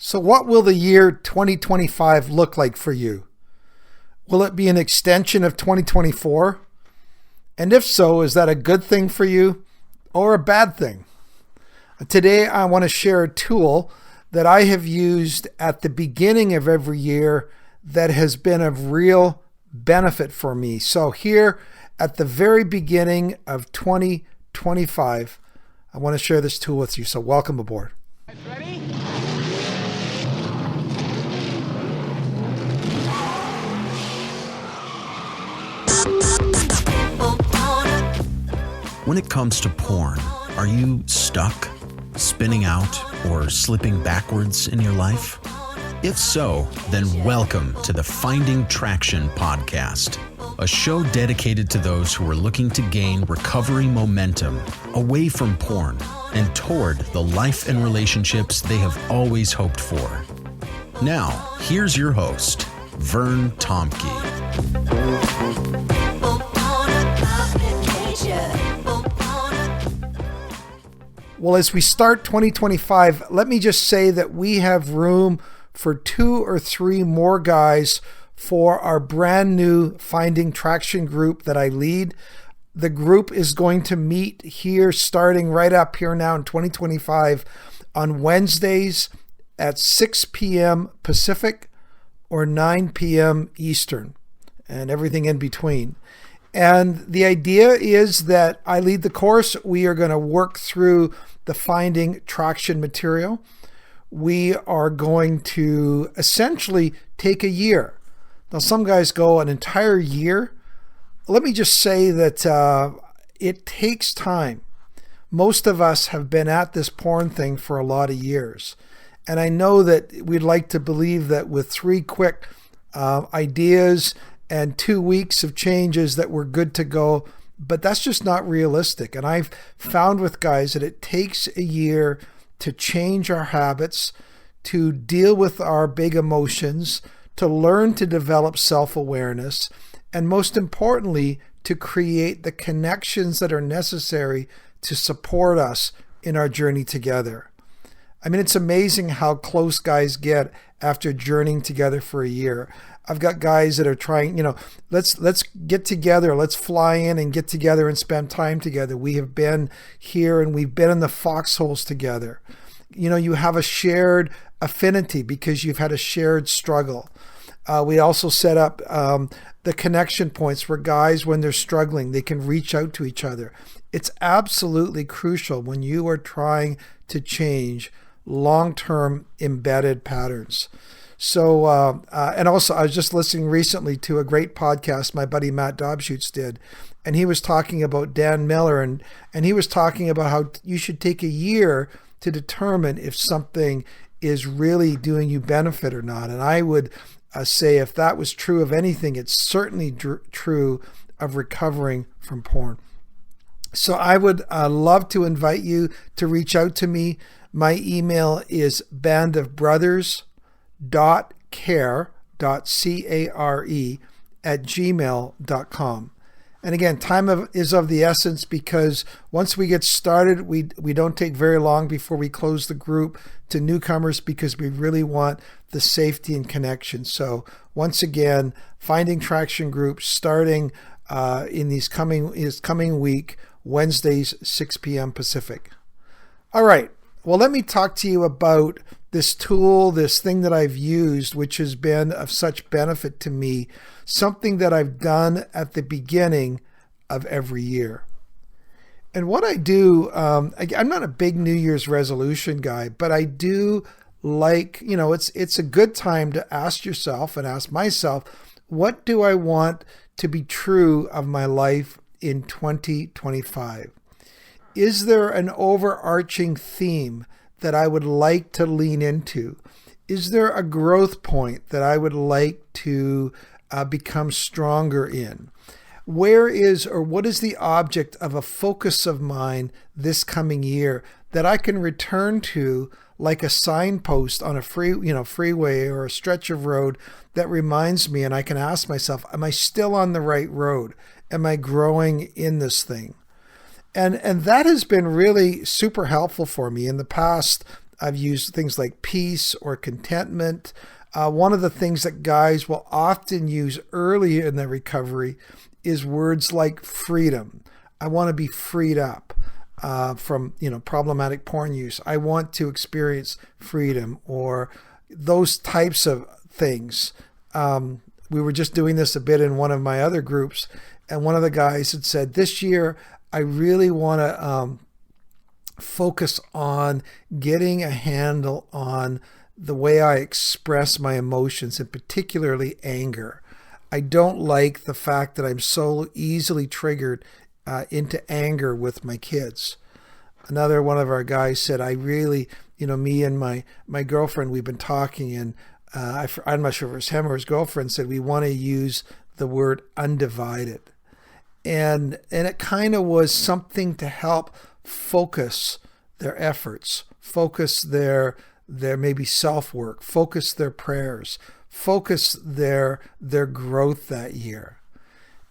So what will the year 2025 look like for you? Will it be an extension of 2024? And if so, is that a good thing for you or a bad thing? Today, I want to share a tool that I have used at the beginning of every year that has been of real benefit for me. So here at the very beginning of 2025, I want to share this tool with you. So welcome aboard. Ready? When it comes to porn, are you stuck, spinning out, or slipping backwards in your life? If so, then welcome to the Finding Traction podcast, a show dedicated to those who are looking to gain recovery momentum away from porn and toward the life and relationships they have always hoped for. Now, here's your host, Vern Tomke. Well, as we start 2025, let me just say that we have room for 2 or 3 more guys for our brand new Finding Traction group that I lead. The group is going to meet here starting right up here now in 2025 on Wednesdays at 6 p.m. Pacific or 9 p.m. Eastern and everything in between. And the idea is that I lead the course. We are going to work through the Finding Traction material. We are going to essentially take a year. Now, some guys go an entire year. Let me just say that it takes time. Most of us have been at this porn thing for a lot of years. And I know that we'd like to believe that with 3 quick ideas and 2 weeks of changes that we're good to go, but that's just not realistic. And I've found with guys that it takes a year to change our habits, to deal with our big emotions, to learn to develop self-awareness, and most importantly, to create the connections that are necessary to support us in our journey together. I mean, it's amazing how close guys get after journeying together for a year. I've got guys that are trying, let's get together, let's fly in and get together and spend time together. We have been here and we've been in the foxholes together. You have a shared affinity because you've had a shared struggle. We also set up the connection points where guys, when they're struggling, they can reach out to each other. It's absolutely crucial when you are trying to change long-term embedded patterns. So, and also I was just listening recently to a great podcast my buddy Matt Dobschutz did, and he was talking about Dan Miller, and he was talking about how you should take a year to determine if something is really doing you benefit or not. And I would say if that was true of anything, it's certainly true of recovering from porn. So I would love to invite you to reach out to me. My email is bandofbrothers.care, @gmail.com. And again, time is of the essence because once we get started, we don't take very long before we close the group to newcomers because we really want the safety and connection. So once again, Finding Traction group starting in this coming week, Wednesdays, 6 p.m. Pacific. All right. Well, let me talk to you about this tool, this thing that I've used, which has been of such benefit to me, something that I've done at the beginning of every year. And what I do, I'm not a big New Year's resolution guy, but I do like, it's a good time to ask yourself and ask myself, what do I want to be true of my life in 2025? Is there an overarching theme that I would like to lean into? Is there a growth point that I would like to become stronger in? Where is or what is the object of a focus of mine this coming year that I can return to like a signpost on a freeway or a stretch of road that reminds me, and I can ask myself, am I still on the right road? Am I growing in this thing? And that has been really super helpful for me. In the past, I've used things like peace or contentment. One of the things that guys will often use early in their recovery is words like freedom. I want to be freed up from problematic porn use. I want to experience freedom, or those types of things. We were just doing this a bit in one of my other groups, and one of the guys had said, this year I really want to focus on getting a handle on the way I express my emotions, and particularly anger. I don't like the fact that I'm so easily triggered into anger with my kids. Another one of our guys said, I really, me and my girlfriend, we've been talking, and I'm not sure if it was him or his girlfriend, said we want to use the word undivided. And it kind of was something to help focus their efforts, focus their maybe self-work, focus their prayers, focus their growth that year.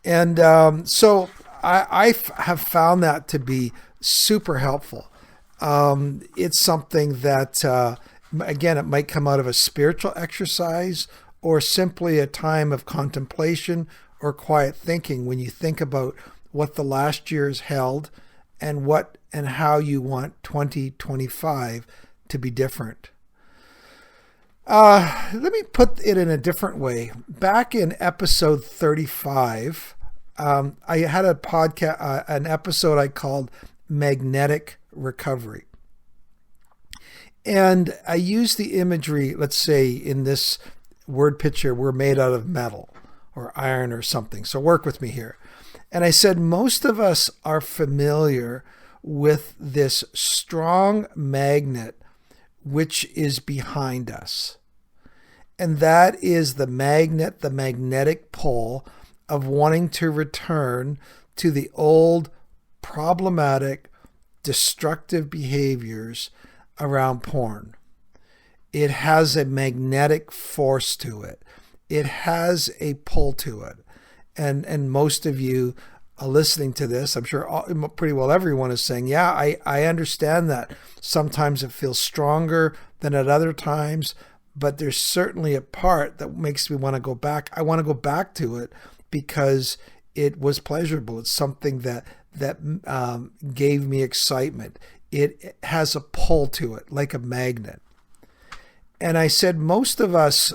And so I have found that to be super helpful. It's something that, again, it might come out of a spiritual exercise or simply a time of contemplation or quiet thinking when you think about what the last year's held and what and how you want 2025 to be different. Let me put it in a different way. Back in episode 35, I had a podcast, an episode I called Magnetic Recovery. And I used the imagery, let's say in this word picture, we're made out of metal or iron or something. So work with me here. And I said, most of us are familiar with this strong magnet which is behind us. And that is the magnet, the magnetic pull of wanting to return to the old problematic, destructive behaviors around porn. It has a magnetic force to it. It has a pull to it. And most of you are listening to this, I'm sure pretty well everyone is saying, yeah, I understand that. Sometimes it feels stronger than at other times, but there's certainly a part that makes me want to go back. I want to go back to it because it was pleasurable. It's something that gave me excitement. It has a pull to it, like a magnet. And I said, most of us,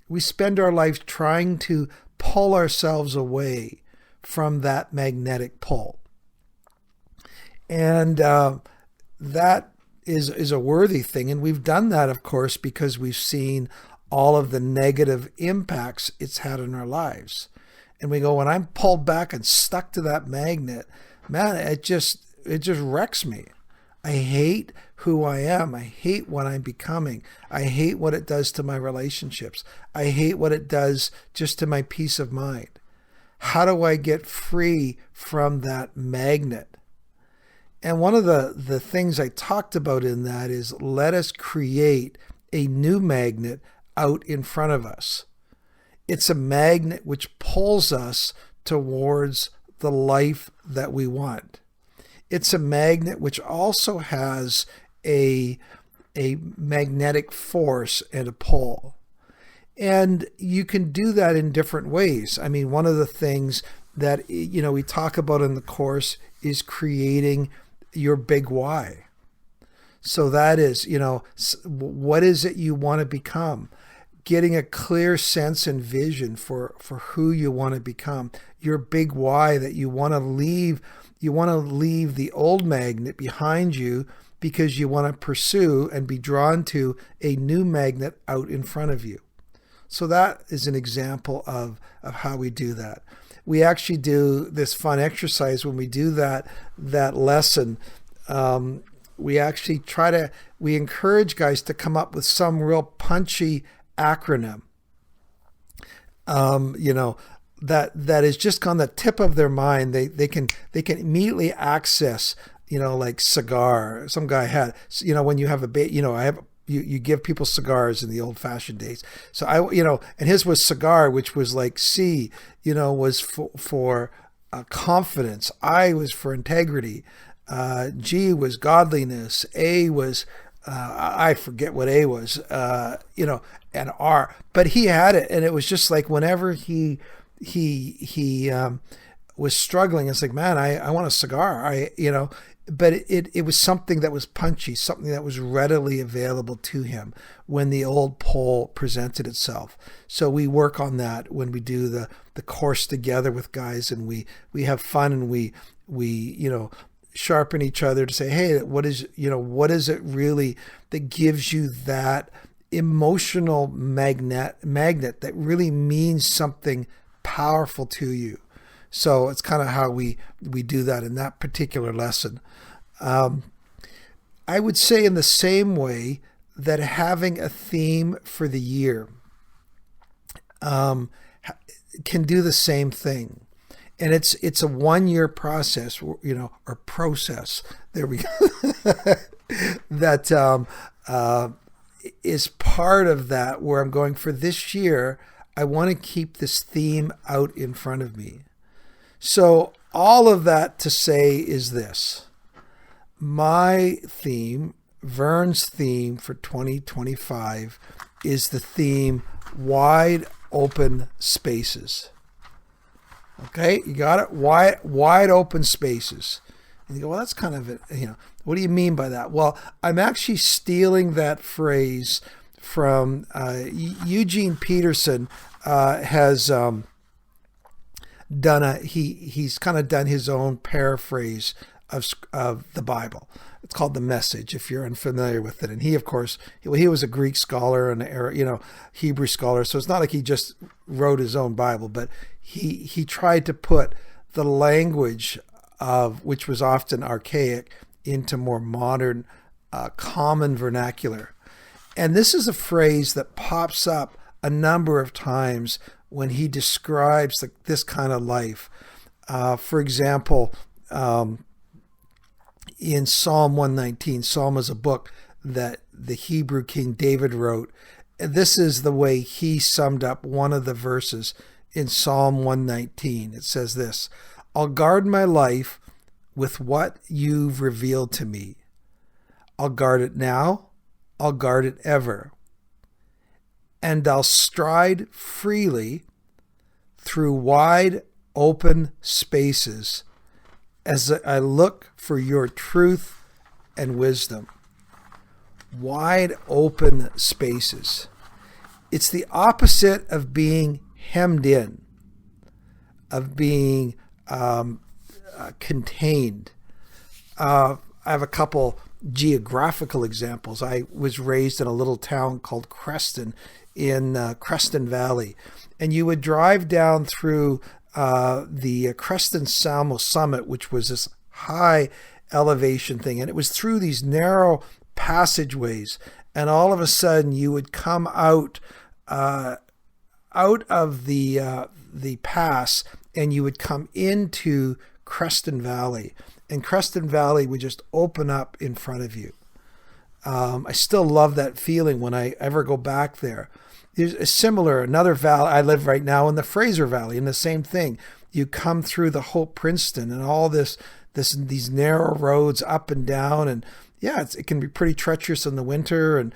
we spend our life trying to pull ourselves away from that magnetic pull. And that is a worthy thing. And we've done that, of course, because we've seen all of the negative impacts it's had in our lives. And we go, when I'm pulled back and stuck to that magnet, man, it just wrecks me. I hate who I am. I hate what I'm becoming. I hate what it does to my relationships. I hate what it does just to my peace of mind. How do I get free from that magnet? And one of the things I talked about in that is, let us create a new magnet out in front of us. It's a magnet which pulls us towards the life that we want. It's a magnet which also has a magnetic force and a pull. And you can do that in different ways. I mean, one of the things that, we talk about in the course is creating your big why. So that is, what is it you want to become? Getting a clear sense and vision for who you want to become. Your big why that you want to leave. You want to leave the old magnet behind you because you want to pursue and be drawn to a new magnet out in front of you. So that is an example of how we do that. We actually do this fun exercise when we do that lesson. We actually we encourage guys to come up with some real punchy acronym. That is just on the tip of their mind. They can immediately access, like cigar. Some guy had, when you have you give people cigars in the old fashioned days. So and his was cigar, which was like C, was for confidence. I was for integrity. G was godliness. A was I forget what A was, and R, but he had it, and it was just like whenever he was struggling, it's like, man, I want a cigar, but it was something that was punchy, something that was readily available to him when the old pole presented itself. So we work on that when we do the course together with guys, and we have fun, and we sharpen each other to say, hey, what is it really that gives you that emotional magnet that really means something powerful to you. So it's kind of how we do that in that particular lesson. I would say in the same way that having a theme for the year can do the same thing. And it's a 1-year process, or process. There we go. That is part of that, where I'm going, for this year, I want to keep this theme out in front of me. So all of that to say is this. My theme, Vern's theme for 2025, is the theme wide open spaces. Okay, you got it? Wide open spaces. And you go, well, that's kind of it. What do you mean by that? Well, I'm actually stealing that phrase from Eugene Peterson. Has done he's kind of done his own paraphrase of the Bible. It's called The Message, if you're unfamiliar with it. And he, of course, he was a Greek scholar and Hebrew scholar, so it's not like he just wrote his own Bible, but he tried to put the language of which was often archaic into more modern, common vernacular. And this is a phrase that pops up a number of times when he describes this kind of life. For example, in Psalm 119, Psalm is a book that the Hebrew King David wrote. And this is the way he summed up one of the verses in Psalm 119. It says this: I'll guard my life with what you've revealed to me. I'll guard it now. I'll guard it ever. And I'll stride freely through wide open spaces as I look for your truth and wisdom. Wide open spaces. It's the opposite of being hemmed in, of being contained. I have a couple geographical examples. I was raised in a little town called Creston in Creston Valley, and you would drive down through the Creston Salmo Summit, which was this high elevation thing, and it was through these narrow passageways, and all of a sudden you would come out of the pass, and you would come into Creston Valley, and Creston Valley would just open up in front of you. I still love that feeling when I ever go back there. There's a similar, another valley. I live right now in the Fraser Valley, and the same thing. You come through the Hope Princeton and all these narrow roads up and down, and yeah, it can be pretty treacherous in the winter and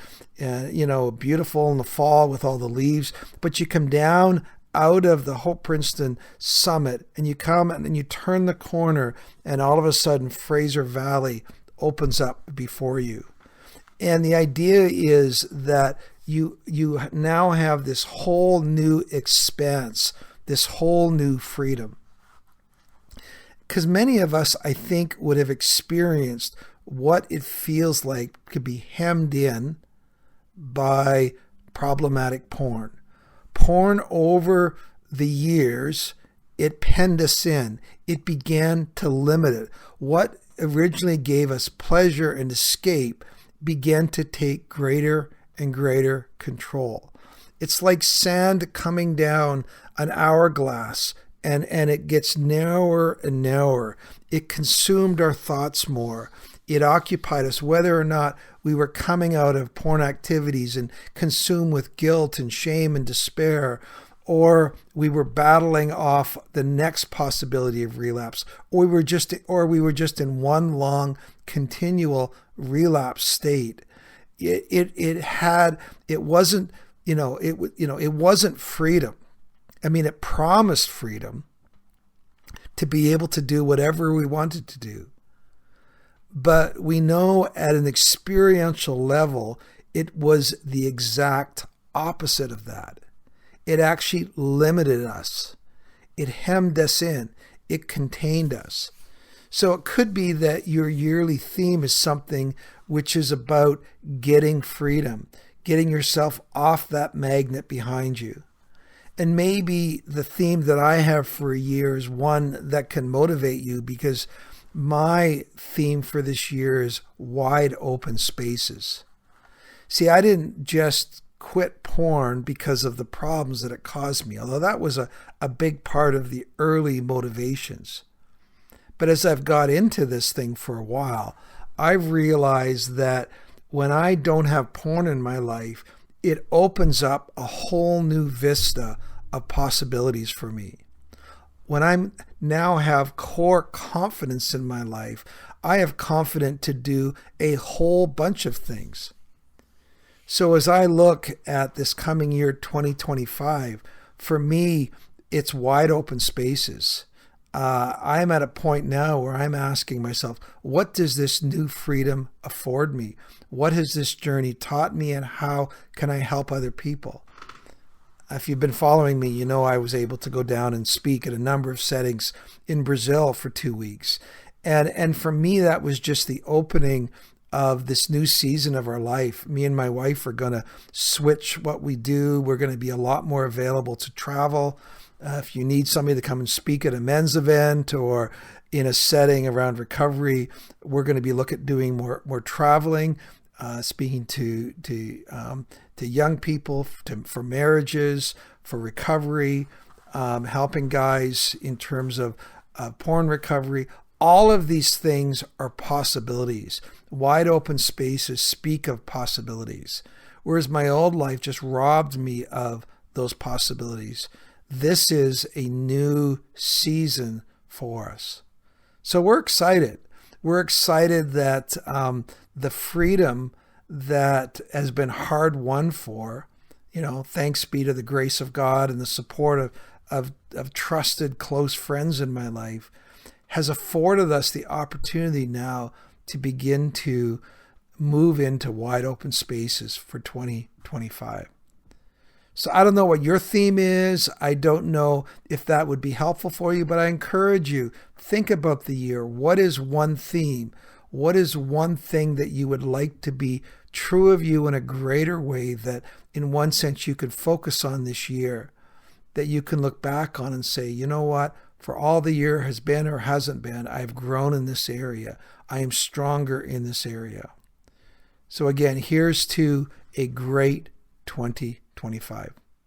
beautiful in the fall with all the leaves. But you come down out of the Hope Princeton summit, and you come and then you turn the corner, and all of a sudden Fraser Valley opens up before you. And the idea is that you now have this whole new expanse, this whole new freedom. Because many of us, I think, would have experienced what it feels like to be hemmed in by problematic porn. Porn over the years, it penned us in. It began to limit it. What originally gave us pleasure and escape began to take greater and greater control. It's like sand coming down an hourglass, and it gets narrower and narrower. It consumed our thoughts more. It occupied us, whether or not we were coming out of porn activities and consumed with guilt and shame and despair, or we were battling off the next possibility of relapse, or we were just in one long continual relapse state. it wasn't, it wasn't freedom. I mean, it promised freedom to be able to do whatever we wanted to do. But we know at an experiential level, it was the exact opposite of that. It actually limited us. It hemmed us in. It contained us. So it could be that your yearly theme is something which is about getting freedom, getting yourself off that magnet behind you. And maybe the theme that I have for a year is one that can motivate you, because my theme for this year is wide open spaces. See, I didn't just quit porn because of the problems that it caused me, although that was a big part of the early motivations. But as I've got into this thing for a while, I've realized that when I don't have porn in my life, it opens up a whole new vista of possibilities for me. When I now have core confidence in my life, I have confidence to do a whole bunch of things. So as I look at this coming year, 2025, for me, it's wide open spaces. I'm at a point now where I'm asking myself, what does this new freedom afford me? What has this journey taught me, and how can I help other people? If you've been following me, you know I was able to go down and speak at a number of settings in Brazil for 2 weeks. And for me, that was just the opening of this new season of our life. Me and my wife are going to switch what we do. We're going to be a lot more available to travel. If you need somebody to come and speak at a men's event or in a setting around recovery, we're going to be looking at doing more traveling, speaking to young people, for marriages, for recovery, helping guys in terms of porn recovery. All of these things are possibilities. Wide open spaces speak of possibilities, whereas my old life just robbed me of those possibilities. This is a new season for us. So we're excited. We're excited that the freedom that has been hard won for, thanks be to the grace of God and the support of trusted, close friends in my life, has afforded us the opportunity now to begin to move into wide open spaces for 2025. So I don't know what your theme is. I don't know if that would be helpful for you, but I encourage you, think about the year. What is one theme? What is one thing that you would like to be true of you in a greater way, that in one sense you could focus on this year, that you can look back on and say, you know what? For all the year has been or hasn't been, I've grown in this area. I am stronger in this area. So again, here's to a great 2025.